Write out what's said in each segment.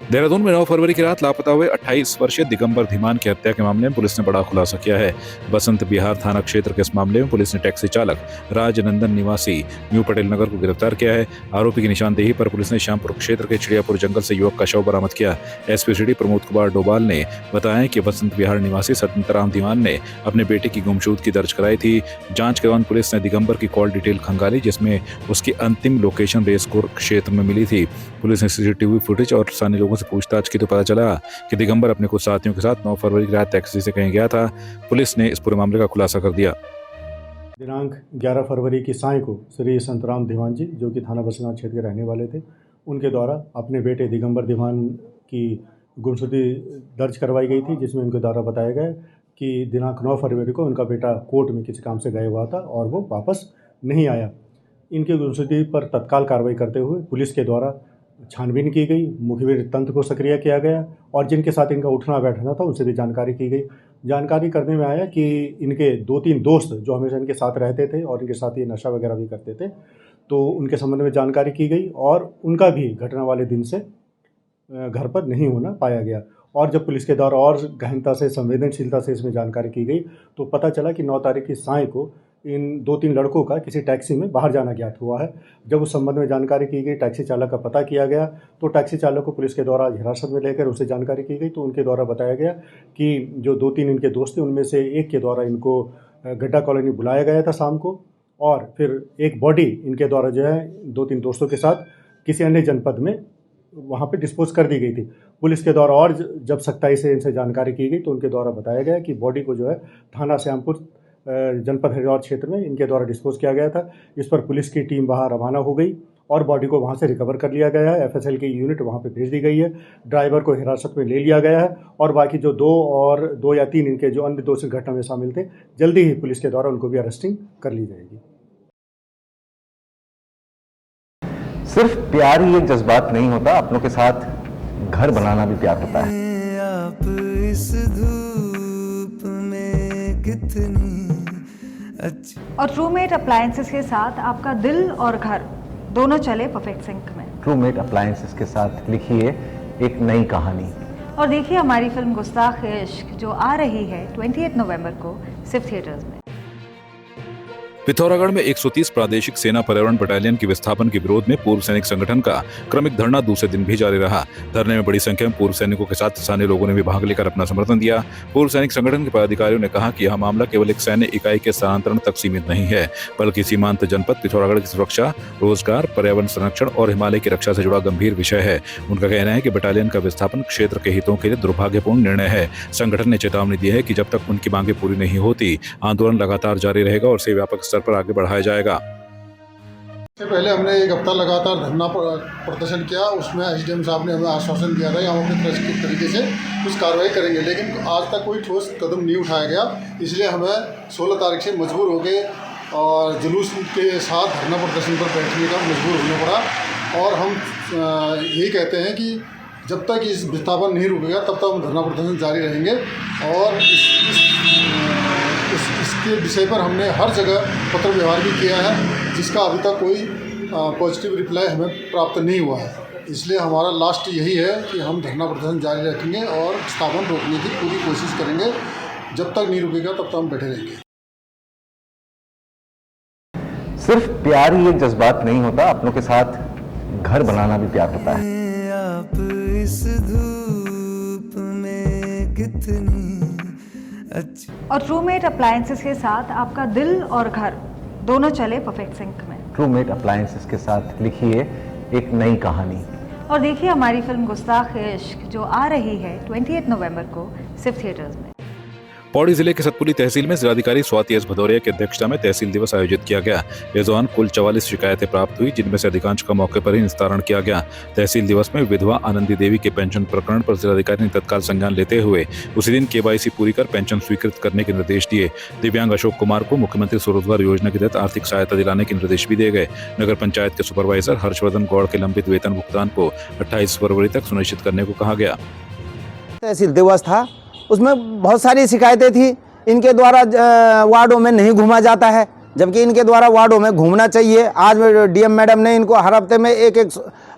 देहरादून में 9 फरवरी की रात लापता हुए 28 वर्षीय दिगंबर धीमान की हत्या के मामले में पुलिस ने बड़ा खुलासा किया है। बसंत विहार थाना क्षेत्र के इस मामले में पुलिस ने टैक्सी चालक राजनंदन निवासी न्यू पटेल नगर को गिरफ्तार किया है। आरोपी की निशानदेही पर पुलिस ने श्यामपुर क्षेत्र के चिड़ियापुर जंगल से युवक का शव बरामद किया। एसपी सिटी प्रमोद कुमार डोभाल ने बताया कि बसंत विहार निवासी सत्यनारायण धीमान ने अपने बेटे की गुमशुदगी दर्ज कराई थी। जांच के दौरान पुलिस ने दिगंबर की कॉल डिटेल खंगाली, जिसमें उसकी अंतिम लोकेशन रेस कोर्स क्षेत्र में मिली थी। पुलिस ने सीसीटीवी फुटेज और स्थानीय लोगों से पूछताछ की तो पता चला कि दिगंबर अपने कुछ साथियों के साथ 9 फरवरी की रात टैक्सी से कहीं गया था। पुलिस ने इस पूरे मामले का खुलासा कर दिया। दिनांक 11 फरवरी की साय को श्री संतराम धीमान जी, जो कि थाना बसना क्षेत्र के रहने वाले थे, उनके द्वारा अपने बेटे दिगंबर धीमान की गुमशुदगी दर्ज करवाई गई थी, जिसमें उनके द्वारा बताया गया कि दिनांक 9 फरवरी को उनका बेटा कोर्ट में किसी काम से गया हुआ था और वो वापस नहीं आया। इनकी गुमशुदगी पर तत्काल कार्रवाई करते हुए पुलिस के द्वारा छानबीन की गई, मुखबिर तंत्र को सक्रिय किया गया और जिनके साथ इनका उठना बैठना था उनसे भी जानकारी की गई। जानकारी करने में आया कि इनके 2-3 दोस्त जो हमेशा इनके साथ रहते थे और इनके साथ ये नशा वगैरह भी करते थे, तो उनके संबंध में जानकारी की गई और उनका भी घटना वाले दिन से घर पर नहीं होना पाया गया। और जब पुलिस के द्वारा और गहनता से, संवेदनशीलता से इसमें जानकारी की गई तो पता चला कि 9 तारीख की साय को इन 2-3 लड़कों का किसी टैक्सी में बाहर जाना ज्ञात हुआ है। जब उस संबंध में जानकारी की गई, टैक्सी चालक का पता किया गया तो टैक्सी चालक को पुलिस के द्वारा हिरासत में लेकर उसे जानकारी की गई, तो उनके द्वारा बताया गया कि जो 2-3 इनके दोस्त थे उनमें से एक के द्वारा इनको गड्ढा कॉलोनी बुलाया गया था शाम को, और फिर एक बॉडी इनके द्वारा जो है 2-3 दोस्तों के साथ किसी अन्य जनपद में वहाँ पे डिस्पोज कर दी गई थी। पुलिस के द्वारा और जब सख्ताई से इनसे जानकारी की गई तो उनके द्वारा बताया गया कि बॉडी को जो है थाना श्यामपुर जनपद हरिद्वार क्षेत्र में इनके द्वारा डिस्पोज किया गया था। इस पर पुलिस की टीम वहाँ रवाना हो गई और बॉडी को वहाँ से रिकवर कर लिया गया है। एफएसएल की यूनिट वहाँ पे भेज दी गई है। ड्राइवर को हिरासत में ले लिया गया है और बाकी जो 2 या 3 इनके जो अन्य दोषी घटना में शामिल थे, जल्दी ही पुलिस के द्वारा उनको भी अरेस्टिंग कर ली जाएगी। सिर्फ प्यार ही एक जज्बात नहीं होता, अपनों के साथ घर बनाना भी प्यार होता है। आप इस धूप में कितनी अच्छी। और ट्रूमेट अप्लायंसेस के साथ आपका दिल और घर दोनों चले परफेक्ट सिंक में। ट्रूमेट अप्लायंसेस के साथ लिखिए एक नई कहानी और देखिए हमारी फिल्म गुस्ताख इश्क, जो आ रही है 28 नवंबर को सिर्फ थिएटर्स में। पिथौरागढ़ में 130 प्रादेशिक सेना पर्यावरण बटालियन के विस्थापन के विरोध में पूर्व सैनिक संगठन का क्रमिक धरना दूसरे दिन भी जारी रहा। धरने में बड़ी संख्या में पूर्व सैनिकों के साथ स्थानीय लोगों ने भी भाग लेकर अपना समर्थन दिया। पूर्व सैनिक संगठन के पदाधिकारियों ने कहा कि यह मामला केवल एक सैन्य इकाई के स्थानांतरण तक सीमित नहीं है, बल्कि सीमांत जनपद पिथौरागढ़ की सुरक्षा, रोजगार, पर्यावरण संरक्षण और हिमालय की रक्षा से जुड़ा गंभीर विषय है। उनका कहना है कि बटालियन का विस्थापन क्षेत्र के हितों के लिए दुर्भाग्यपूर्ण निर्णय है। संगठन ने चेतावनी दी है कि जब तक उनकी मांगे पूरी नहीं होती, आंदोलन लगातार जारी रहेगा और इसे व्यापक स्तर पर आगे बढ़ाया जाएगा। इससे पहले हमने 1 हफ्ता लगातार धरना प्रदर्शन किया। उसमें एसडीएम साहब ने हमें आश्वासन दिया था कि हम अपने तरीके से कुछ कार्रवाई करेंगे, लेकिन आज तक कोई ठोस कदम नहीं उठाया गया। इसलिए हमें 16 तारीख से मजबूर हो गए और जुलूस के साथ धरना प्रदर्शन पर बैठने का मजबूर होना पड़ा। और हम यही कहते हैं कि जब तक इस विस्थापन नहीं रुकेगा तब तक हम धरना प्रदर्शन जारी रहेंगे। और इसके विषय पर हमने हर जगह पत्र व्यवहार भी किया है, जिसका अभी तक कोई पॉजिटिव रिप्लाई हमें प्राप्त नहीं हुआ है। इसलिए हमारा लास्ट यही है कि हम धरना प्रदर्शन जारी रखेंगे और विस्थापन रोकने की पूरी कोशिश करेंगे। जब तक नहीं रुकेगा तब तक हम बैठे रहेंगे। सिर्फ प्यार ही एक जज्बात नहीं होता, अपनों के साथ घर बनाना भी प्यार होता है। आप इस धूप में कितनी अच्छी। और ट्रूमेट अप्लायंसेस के साथ आपका दिल और घर दोनों चले परफेक्ट सिंक में। ट्रूमेट अप्लायंसेस के साथ लिखिए एक नई कहानी और देखिए हमारी फिल्म गुस्ताख इश्क, जो आ रही है 28 नवंबर को सिर्फ थिएटर्स में। पौड़ी जिले के सतपुली तहसील में जिलाधिकारी स्वाति एस भदौरिया की अध्यक्षता में तहसील दिवस आयोजित किया गया। इस दौरान कुल 44 शिकायतें प्राप्त हुई, जिनमें से अधिकांश का मौके पर ही निस्तारण किया गया। तहसील दिवस में विधवा आनंदी देवी के पेंशन प्रकरण पर जिलाधिकारी ने तत्काल संज्ञान लेते हुए उसी दिन केवाईसी पूरी कर पेंशन स्वीकृत करने के निर्देश दिए। दिव्यांग अशोक कुमार को मुख्यमंत्री स्वरोजगार योजना के तहत आर्थिक सहायता दिलाने के निर्देश भी दिए गए। नगर पंचायत के सुपरवाइजर हर्षवर्धन गौड़ के लंबित वेतन भुगतान को 28 फरवरी तक सुनिश्चित करने को कहा गया। तहसील दिवस था, उसमें बहुत सारी शिकायतें थी। इनके द्वारा वार्डों में नहीं घूमा जाता है, जबकि इनके द्वारा वार्डों में घूमना चाहिए। आज डीएम मैडम ने इनको हर हफ्ते में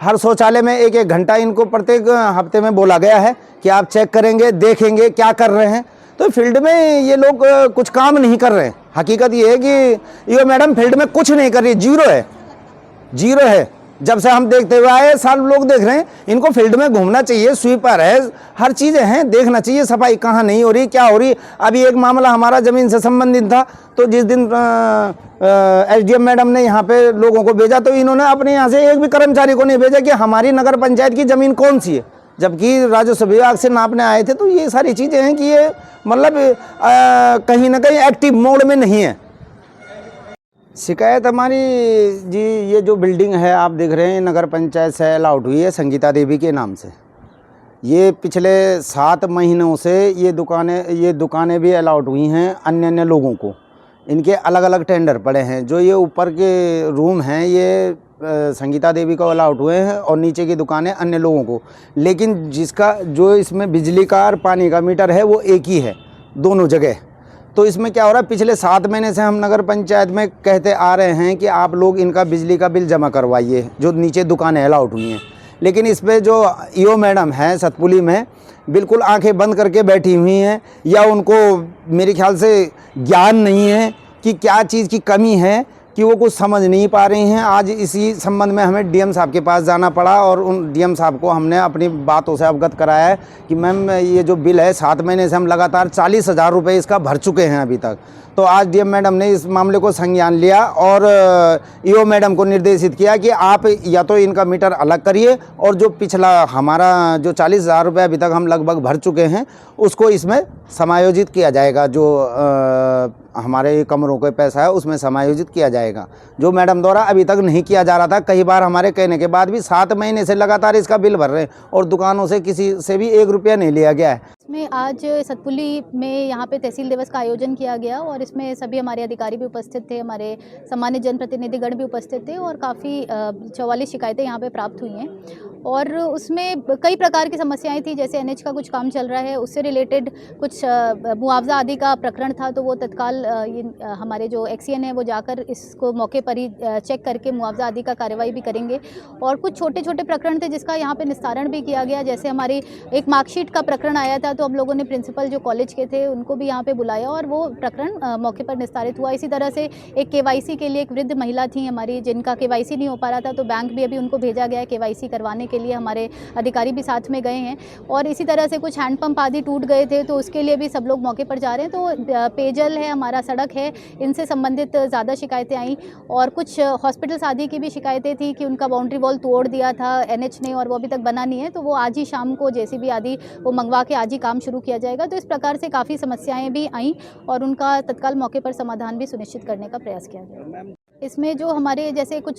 हर शौचालय में एक घंटा इनको प्रत्येक हफ्ते में बोला गया है कि आप चेक करेंगे, देखेंगे क्या कर रहे हैं। तो फील्ड में ये लोग कुछ काम नहीं कर रहे हैं। हकीकत ये है कि ये मैडम फील्ड में कुछ नहीं कर रही, जीरो है। जब से हम देखते हुए आए, साल लोग देख रहे हैं। इनको फील्ड में घूमना चाहिए, स्वीपर है, हर चीज़ें हैं, देखना चाहिए सफाई कहाँ नहीं हो रही, क्या हो रही। अभी एक मामला हमारा ज़मीन से संबंधित था, तो जिस दिन एसडीएम मैडम ने यहाँ पे लोगों को भेजा, तो इन्होंने अपने यहाँ से एक भी कर्मचारी को नहीं भेजा कि हमारी नगर पंचायत की ज़मीन कौन सी है, जबकि राजस्व विभाग से नापने आए थे। तो ये सारी चीज़ें हैं कि ये मतलब कहीं ना कहीं एक्टिव मोड में नहीं है। शिकायत हमारी जी, ये जो बिल्डिंग है आप देख रहे हैं, नगर पंचायत से अलॉट हुई है संगीता देवी के नाम से। ये पिछले 7 महीनों से ये दुकानें भी अलॉट हुई हैं अन्य लोगों को। इनके अलग अलग टेंडर पड़े हैं। जो ये ऊपर के रूम हैं ये संगीता देवी को अलॉट हुए हैं और नीचे की दुकानें अन्य लोगों को। लेकिन जो इसमें बिजली का और पानी का मीटर है वो एक ही है दोनों जगह। तो इसमें क्या हो रहा है, पिछले 7 महीने से हम नगर पंचायत में कहते आ रहे हैं कि आप लोग इनका बिजली का बिल जमा करवाइए, जो नीचे दुकानें अलॉट हुई हैं। लेकिन इस पर जो ईओ मैडम हैं सतपुली में, बिल्कुल आंखें बंद करके बैठी हुई हैं, या उनको मेरे ख्याल से ज्ञान नहीं है कि क्या चीज़ की कमी है कि वो कुछ समझ नहीं पा रही हैं। आज इसी संबंध में हमें डीएम साहब के पास जाना पड़ा और उन डीएम साहब को हमने अपनी बातों से अवगत कराया है कि मैम ये जो बिल है 7 महीने से हम लगातार 40,000 रुपये इसका भर चुके हैं अभी तक। तो आज डीएम मैडम ने इस मामले को संज्ञान लिया और ईओ मैडम को निर्देशित किया कि आप या तो इनका मीटर अलग करिए और जो पिछला हमारा जो 40,000 रुपये अभी तक हम लगभग भर चुके हैं उसको इसमें समायोजित किया जाएगा। जो हमारे कमरों का पैसा है उसमें समायोजित किया जाएगा, जो मैडम द्वारा अभी तक नहीं किया जा रहा था। कई बार हमारे कहने के बाद भी 7 महीने से लगातार इसका बिल भर रहे हैं और दुकानों से किसी से भी 1 रुपया नहीं लिया गया है। इसमें आज सतपुली में यहाँ पे तहसील दिवस का आयोजन किया गया और इसमें सभी हमारे अधिकारी भी उपस्थित थे, हमारे सम्मानित जनप्रतिनिधिगण भी उपस्थित थे और काफ़ी 44 शिकायतें यहाँ पे प्राप्त हुई हैं। और उसमें कई प्रकार की समस्याएं थी, जैसे एनएच का कुछ काम चल रहा है, उससे रिलेटेड कुछ मुआवजा आदि का प्रकरण था। तो वो तत्काल हमारे जो एक्सीएन है वो जाकर इसको मौके पर ही चेक करके मुआवजा आदि का कार्रवाई भी करेंगे। और कुछ छोटे छोटे प्रकरण थे जिसका यहाँ पे निस्तारण भी किया गया। जैसे हमारी एक मार्कशीट का प्रकरण आया था, तो हम लोगों ने प्रिंसिपल जो कॉलेज के थे उनको भी यहाँ पे बुलाया और वो प्रकरण मौके पर निस्तारित हुआ। इसी तरह से एक केवाईसी के लिए एक वृद्ध महिला थी हमारी, जिनका केवाईसी नहीं हो पा रहा था, तो बैंक भी अभी उनको भेजा गया है केवाईसी करवाने के लिए। हमारे अधिकारी भी साथ में गए हैं। और इसी तरह से कुछ हैंडपंप आदि टूट गए थे, तो उसके लिए भी सब लोग मौके पर जा रहे हैं। तो पेयजल है, हमारा सड़क है, इनसे संबंधित ज़्यादा शिकायतें आई। और कुछ हॉस्पिटल्स आदि की भी शिकायतें थी कि उनका बाउंड्री वॉल तोड़ दिया था एनएच ने और वो अभी तक बना नहीं है, तो वो आज ही शाम को जेसीबी आदि वो मंगवा के आज ही काम शुरू किया जाएगा। तो इस प्रकार से काफ़ी समस्याएं भी आई और उनका तत्काल मौके पर समाधान भी सुनिश्चित करने का प्रयास किया गया। इसमें जो हमारे जैसे कुछ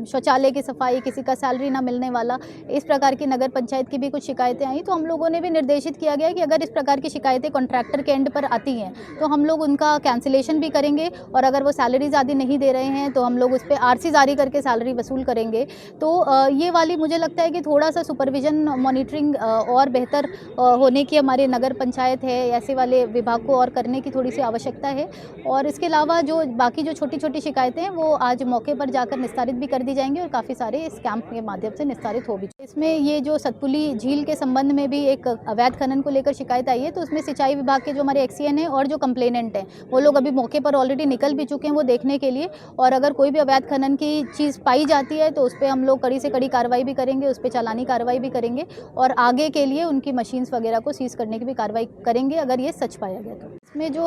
शौचालय की सफाई, किसी का सैलरी ना मिलने वाला, इस प्रकार की नगर पंचायत की भी कुछ शिकायतें आई। तो हम लोगों ने भी निर्देशित किया गया कि अगर इस प्रकार की शिकायतें कॉन्ट्रैक्टर के एंड पर आती हैं तो हम लोग उनका कैंसिलेशन भी करेंगे और अगर वो सैलरीज आदि नहीं दे रहे हैं तो हम लोग उस पर आरसी जारी करके सैलरी वसूल करेंगे। तो ये वाली मुझे लगता है कि थोड़ा सा सुपरविजन, मॉनिटरिंग और बेहतर होने की हमारे नगर पंचायत है, ऐसे वाले विभाग को और करने की थोड़ी सी आवश्यकता है। और इसके अलावा जो बाकी जो छोटी छोटी शिकायतें हैं वो आज मौके पर जाकर निस्तारित भी कर दी जाएंगी और काफ़ी सारे इस कैंप के माध्यम से निस्तारित हो भी। इसमें ये जो सतपुली झील के संबंध में भी एक अवैध खनन को लेकर शिकायत आई है, तो उसमें सिंचाई विभाग के जो हमारे एक्सीएन है और जो कंप्लेनेंट हैं वो लोग अभी मौके पर ऑलरेडी निकल भी चुके हैं वो देखने के लिए। और अगर कोई भी अवैध खनन की चीज़ पाई जाती है तो उस पर हम लोग कड़ी से कड़ी कार्रवाई भी करेंगे, उस पर चालानी कार्रवाई भी करेंगे और आगे के लिए उनकी मशीन्स वगैरह को सीज करने की भी कार्रवाई करेंगे अगर ये सच पाया गया। तो इसमें जो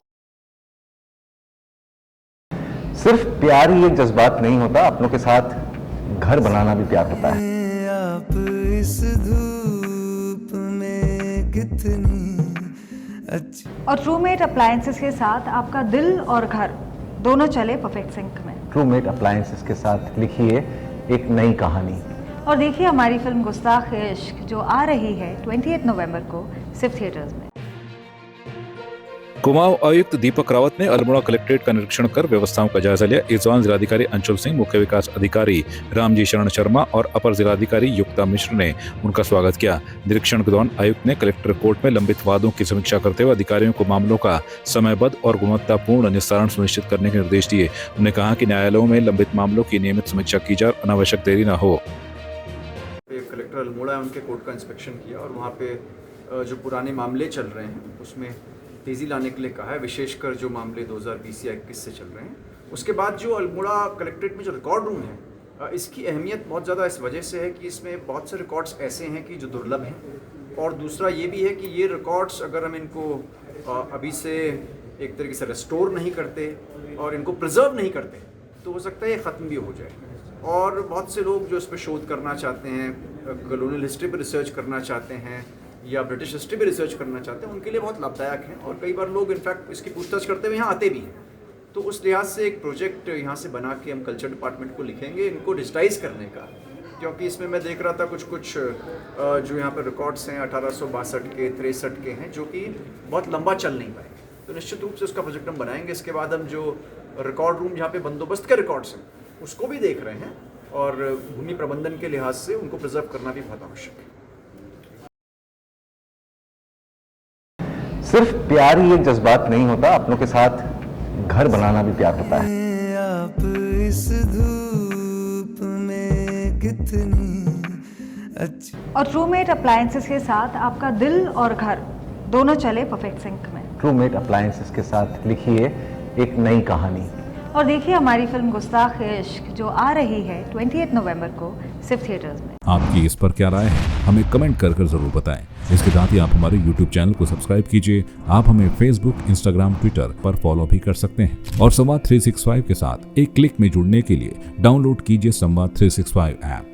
सिर्फ प्यार ही एक जज्बात नहीं होता, अपनों के साथ घर बनाना भी प्यार होता है। आप इस धूप में कितनी अच्छी। और ट्रूमेट अप्लायंसेस के साथ आपका दिल और घर दोनों चले परफेक्ट सिंक में। ट्रूमेट अप्लायंसेस के साथ लिखिए एक नई कहानी और देखिए हमारी फिल्म गुस्ताख इश्क जो आ रही है 28 नवंबर को सिर्फ थिएटर्स में। कुमाऊं आयुक्त दीपक रावत ने अल्मोड़ा कलेक्ट्रेट का निरीक्षण कर व्यवस्थाओं का जायजा लिया। इस दौरान जिलाधिकारी अंशुल सिंह, मुख्य विकास अधिकारी रामजी शरण शर्मा और अपर जिलाधिकारी युक्ता मिश्र ने उनका स्वागत किया। निरीक्षण के दौरान आयुक्त ने कलेक्टर कोर्ट में लंबित वादों की समीक्षा करते हुए अधिकारियों को मामलों का समयबद्ध और गुणवत्तापूर्ण निस्तारण सुनिश्चित करने के निर्देश दिए। उन्होंने कहा कि न्यायालयों में लंबित मामलों की नियमित समीक्षा की जाए, अनावश्यक देरी न हो। कलेक्टर अल्मोड़ा उनके कोर्ट का इंस्पेक्शन किया और वहाँ पे जो पुराने मामले चल रहे हैं उसमें तेज़ी लाने के लिए कहा है, विशेषकर जो मामले 2020 या 21 से चल रहे हैं। उसके बाद जो अल्मोड़ा कलेक्ट्रेट में जो रिकॉर्ड रूम है, इसकी अहमियत बहुत ज़्यादा इस वजह से है कि इसमें बहुत से रिकॉर्ड्स ऐसे हैं कि जो दुर्लभ हैं, और दूसरा ये भी है कि ये रिकॉर्ड्स अगर हम इनको अभी से एक तरीके से रेस्टोर नहीं करते और इनको प्रिजर्व नहीं करते तो हो सकता है ये ख़त्म भी हो जाए। और बहुत से लोग जो इस पर शोध करना चाहते हैं, कॉलोनियल हिस्ट्री पर रिसर्च करना चाहते हैं या ब्रिटिश हिस्ट्री भी रिसर्च करना चाहते हैं, उनके लिए बहुत लाभदायक है। और कई बार लोग इनफैक्ट इसकी पूछताछ करते हुए यहाँ आते भी हैं। तो उस लिहाज से एक प्रोजेक्ट यहाँ से बना के हम कल्चर डिपार्टमेंट को लिखेंगे इनको डिजिटाइज करने का, क्योंकि इसमें मैं देख रहा था कुछ जो यहाँ पर रिकॉर्ड्स हैं 1862 के 63 के हैं जो कि बहुत लंबा चल नहीं पाए। तो निश्चित रूप से उसका प्रोजेक्ट हम बनाएंगे। इसके बाद हम जो रिकॉर्ड रूम जहाँ पे बंदोबस्त के रिकॉर्ड्स हैं उसको भी देख रहे हैं, और भूमि प्रबंधन के लिहाज से उनको प्रिजर्व करना भी बहुत आवश्यक है। सिर्फ प्यार ही एक जज्बात नहीं होता, अपनों के साथ घर बनाना भी प्यार होता है। आप इस धूप में कितनी अच्छी। और ट्रूमेट अप्लायंसेस के साथ आपका दिल और घर दोनों चले परफेक्ट सिंक में। ट्रूमेट अप्लायंसेस के साथ लिखिए एक नई कहानी। और देखिए हमारी फिल्म गुस्ताख इश्क जो आ रही है 28 नवंबर को सिर्फ थिएटर्स में। आपकी इस पर क्या राय है, हमें कमेंट कर जरूर बताएं। इसके साथ ही आप हमारे YouTube चैनल को सब्सक्राइब कीजिए। आप हमें Facebook, Instagram, Twitter पर फॉलो भी कर सकते हैं। और संवाद 365 के साथ एक क्लिक में जुड़ने के लिए डाउनलोड कीजिए संवाद 365 ऐप।